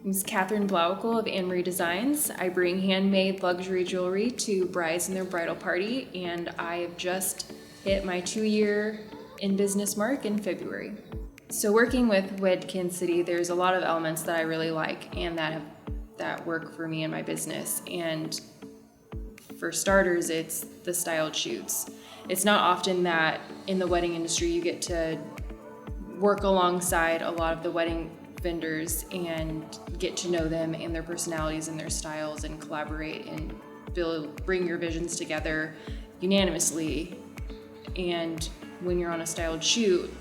I'm Katherine Blauwiekel of Anne-Marie Designs. I bring handmade luxury jewelry to brides and their bridal party, and I have just hit my 2-year in business mark in February. So working with Wed KC, there's a lot of elements that I really like and that work for me in my business. And for starters, it's the styled shoots. It's not often that in the wedding industry you get to work alongside a lot of the wedding vendors and get to know them and their personalities and their styles and collaborate and bring your visions together unanimously. And when you're on a styled shoot,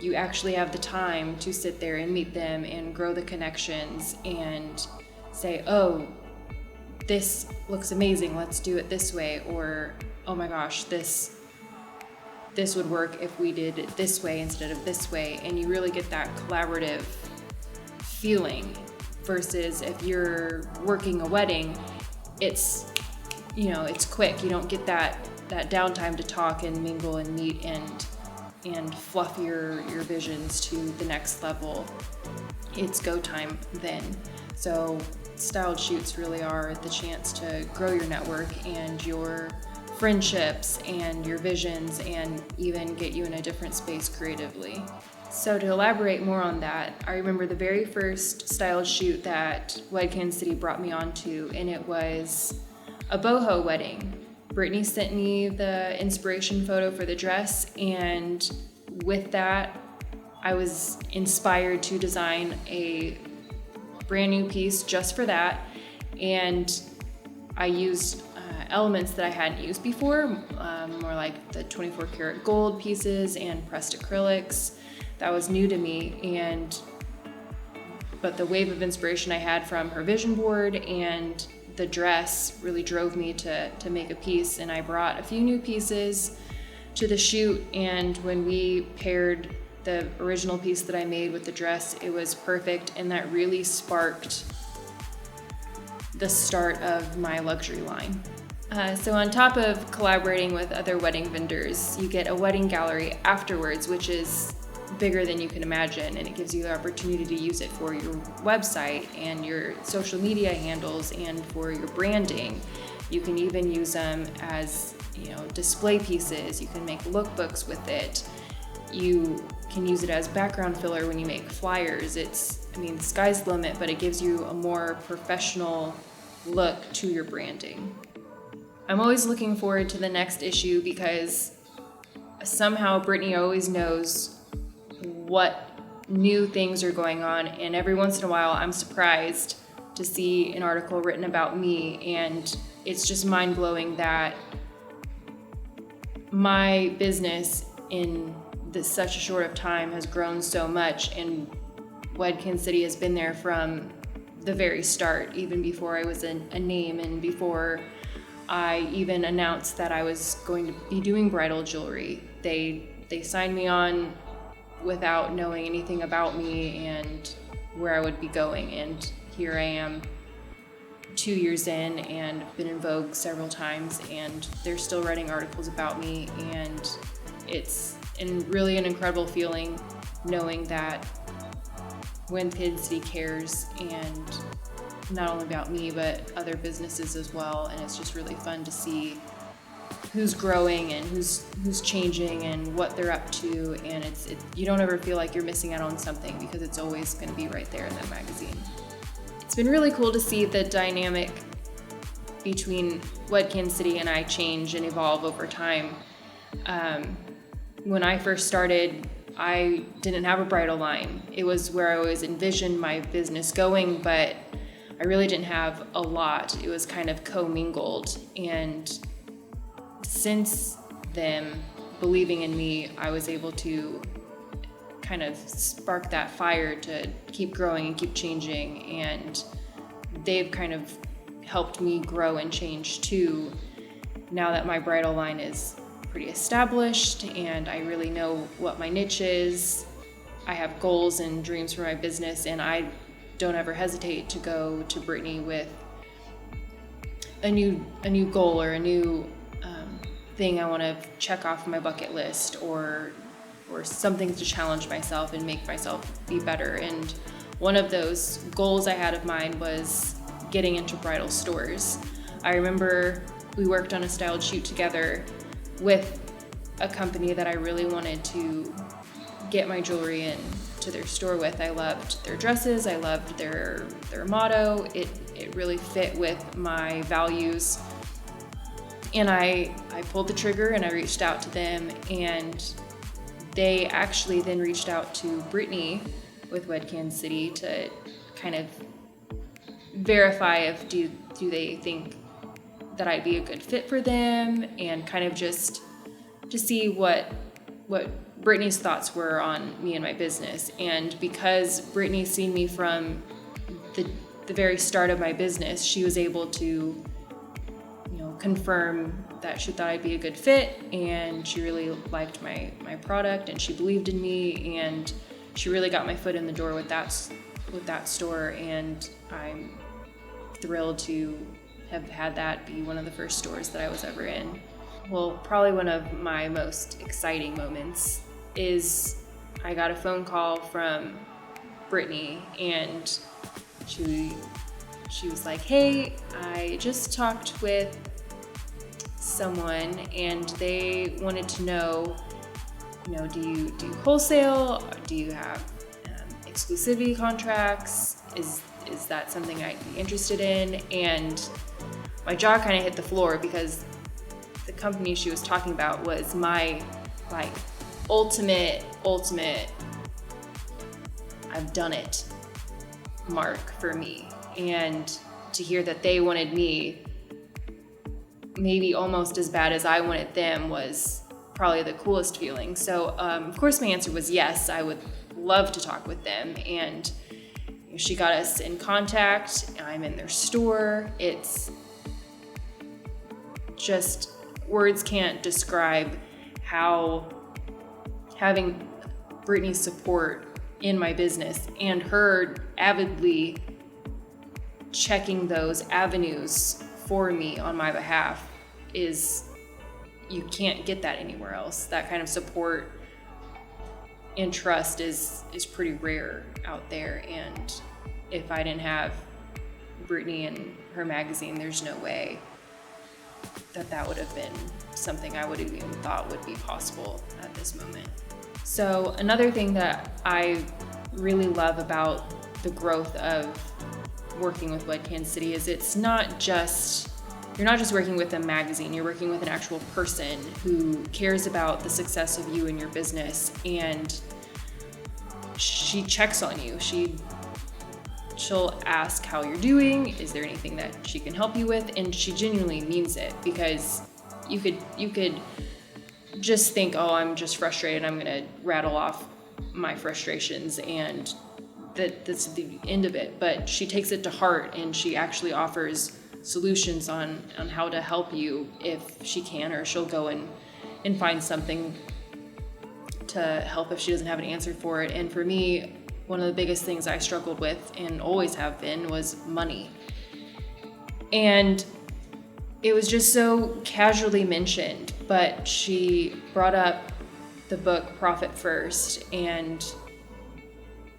you actually have the time to sit there and meet them and grow the connections and say, oh, this looks amazing, let's do it this way, or oh my gosh, this would work if we did it this way instead of this way. And you really get that collaborative feeling versus if you're working a wedding, it's quick. You don't get that downtime to talk and mingle and meet and fluff your visions to the next level. It's go time then. So styled shoots really are the chance to grow your network and your friendships and your visions and even get you in a different space creatively. So to elaborate more on that, I remember the very first styled shoot that Wed KC brought me onto, and it was a boho wedding. Brittany sent me the inspiration photo for the dress, and with that, I was inspired to design a brand new piece just for that, and I used elements that I hadn't used before, more like the 24 karat gold pieces and pressed acrylics. That was new to me, but the wave of inspiration I had from her vision board and the dress really drove me to make a piece. And I brought a few new pieces to the shoot, and when we paired the original piece that I made with the dress, it was perfect, and that really sparked the start of my luxury line. So on top of collaborating with other wedding vendors, you get a wedding gallery afterwards, which is bigger than you can imagine, and it gives you the opportunity to use it for your website and your social media handles and for your branding. You can even use them as, display pieces. You can make lookbooks with it. You can use it as background filler when you make flyers. The sky's the limit, but it gives you a more professional look to your branding. I'm always looking forward to the next issue because somehow Brittany always knows what new things are going on, and every once in a while I'm surprised to see an article written about me, and it's just mind-blowing that my business in such a short of time has grown so much, and Wed KC has been there from the very start, even before I was a name and before I even announced that I was going to be doing bridal jewelry. They signed me on without knowing anything about me and where I would be going, and here I am 2 years in and been in Vogue several times, and they're still writing articles about me, and it's really an incredible feeling knowing that Wed KC cares, and not only about me but other businesses as well. And it's just really fun to see who's growing and who's changing and what they're up to, and you don't ever feel like you're missing out on something because it's always going to be right there in that magazine. It's been really cool to see the dynamic between Wed KC and I change and evolve over time. When I first started, I didn't have a bridal line. It was where I always envisioned my business going, but I really didn't have a lot. It was kind of commingled. And since then, believing in me, I was able to kind of spark that fire to keep growing and keep changing. And they've kind of helped me grow and change too, now that my bridal line is pretty established and I really know what my niche is. I have goals and dreams for my business, and I don't ever hesitate to go to Brittany with a new goal or a new thing I want to check off my bucket list, or something to challenge myself and make myself be better. And one of those goals I had of mine was getting into bridal stores. I remember we worked on a styled shoot together with a company that I really wanted to get my jewelry in to their store with. I loved their dresses, I loved their motto. It really fit with my values. And I pulled the trigger and I reached out to them, and they actually then reached out to Brittany with Wed KC to kind of verify if do they think that I'd be a good fit for them, and kind of just to see what Brittany's thoughts were on me and my business. And because Brittany's seen me from the very start of my business, she was able to confirm that she thought I'd be a good fit, and she really liked my product, and she believed in me, and she really got my foot in the door with that store. And I'm thrilled to have had that be one of the first stores that I was ever in. Well, probably one of my most exciting moments is I got a phone call from Brittany, and she was like, "Hey, I just talked with someone and they wanted to know, do you do wholesale? Do you have exclusivity contracts? Is that something I'd be interested in?" And my jaw kind of hit the floor, because the company she was talking about was my ultimate I've done it mark for me. And to hear that they wanted me maybe almost as bad as I wanted them was probably the coolest feeling. So of course my answer was yes, I would love to talk with them. And she got us in contact. I'm in their store. It's just, words can't describe how having Brittany's support in my business and her avidly checking those avenues for me on my behalf is, you can't get that anywhere else. That kind of support and trust is pretty rare out there. And if I didn't have Brittany and her magazine, there's no way that would have been something I would have even thought would be possible at this moment. So another thing that I really love about the growth of working with Wed KC is you're not just working with a magazine, you're working with an actual person who cares about the success of you and your business, and she checks on you. She'll ask how you're doing, is there anything that she can help you with, and she genuinely means it, because you could just think, oh, I'm just frustrated, I'm gonna rattle off my frustrations, and that's the end of it. But she takes it to heart, and she actually offers solutions on how to help you if she can, or she'll go and find something to help if she doesn't have an answer for it. And for me, one of the biggest things I struggled with and always have been was money. And it was just so casually mentioned, but she brought up the book Profit First, and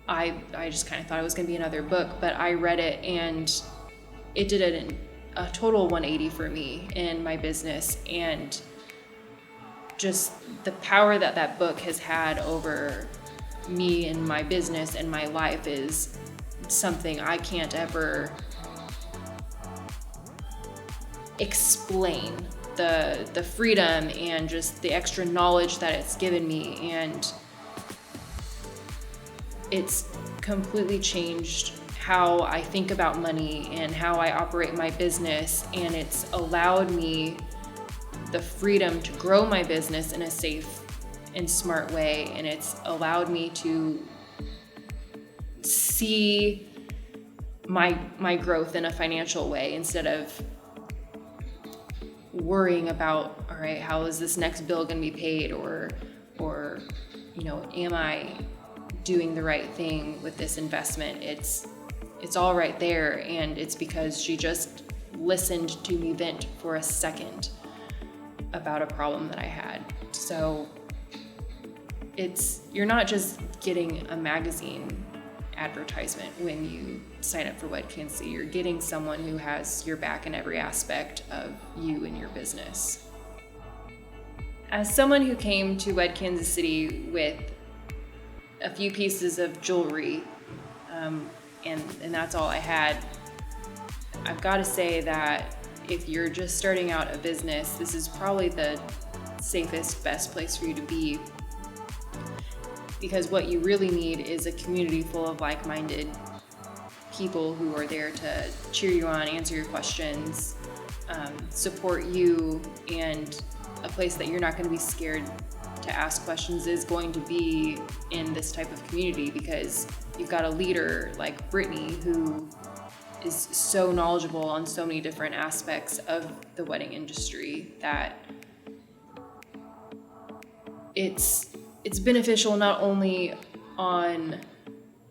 I just kind of thought it was going to be another book, but I read it and it did a total 180 for me in my business. And just the power that book has had over me and my business and my life is something I can't ever explain. The freedom and just the extra knowledge that it's given me, and it's completely changed how I think about money and how I operate my business, and it's allowed me the freedom to grow my business in a safe and smart way, and it's allowed me to see my growth in a financial way instead of worrying about, all right, how is this next bill going to be paid, or am I doing the right thing with this investment? It's all right there, and it's because she just listened to me vent for a second about a problem that I had. So you're not just getting a magazine advertisement when you sign up for Wed KC. You're getting someone who has your back in every aspect of you and your business. As someone who came to Wed Kansas City with a few pieces of jewelry, and that's all I had, I've got to say that if you're just starting out a business, this is probably the safest, best place for you to be, because what you really need is a community full of like-minded people who are there to cheer you on, answer your questions, support you, and a place that you're not going to be scared to ask questions is going to be in this type of community, because you've got a leader like Brittany who is so knowledgeable on so many different aspects of the wedding industry that it's beneficial not only on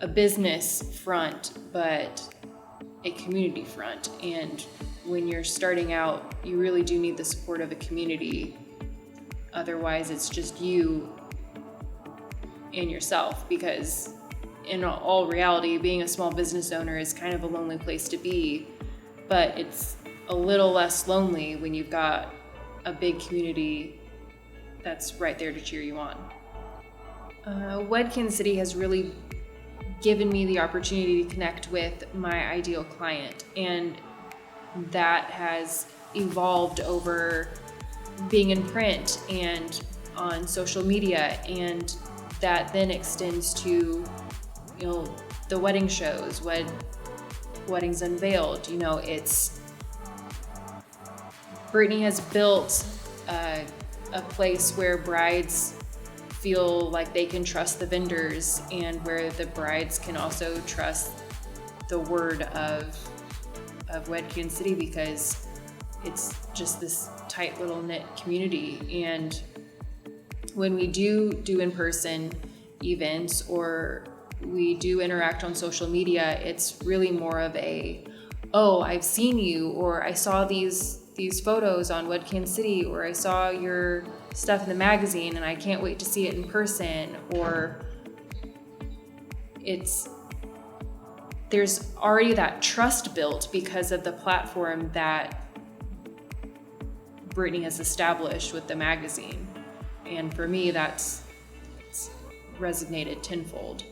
a business front, but a community front. And when you're starting out, you really do need the support of a community. Otherwise, it's just you and yourself, because in all reality, being a small business owner is kind of a lonely place to be, but it's a little less lonely when you've got a big community that's right there to cheer you on. Wed Kansas City has really given me the opportunity to connect with my ideal client, and that has evolved over being in print and on social media, and that then extends to, you know, the wedding shows, Weddings Unveiled. You know, Brittany has built a place where brides feel like they can trust the vendors, and where the brides can also trust the word of Wed Kansas City, because it's just this tight little knit community. And when we do in-person events, or we do interact on social media, it's really more of a, oh, I've seen you, or I saw these photos on Wed Kansas City, or I saw your stuff in the magazine and I can't wait to see it in person. Or there's already that trust built because of the platform that Brittany has established with the magazine. And for me, it's resonated tenfold.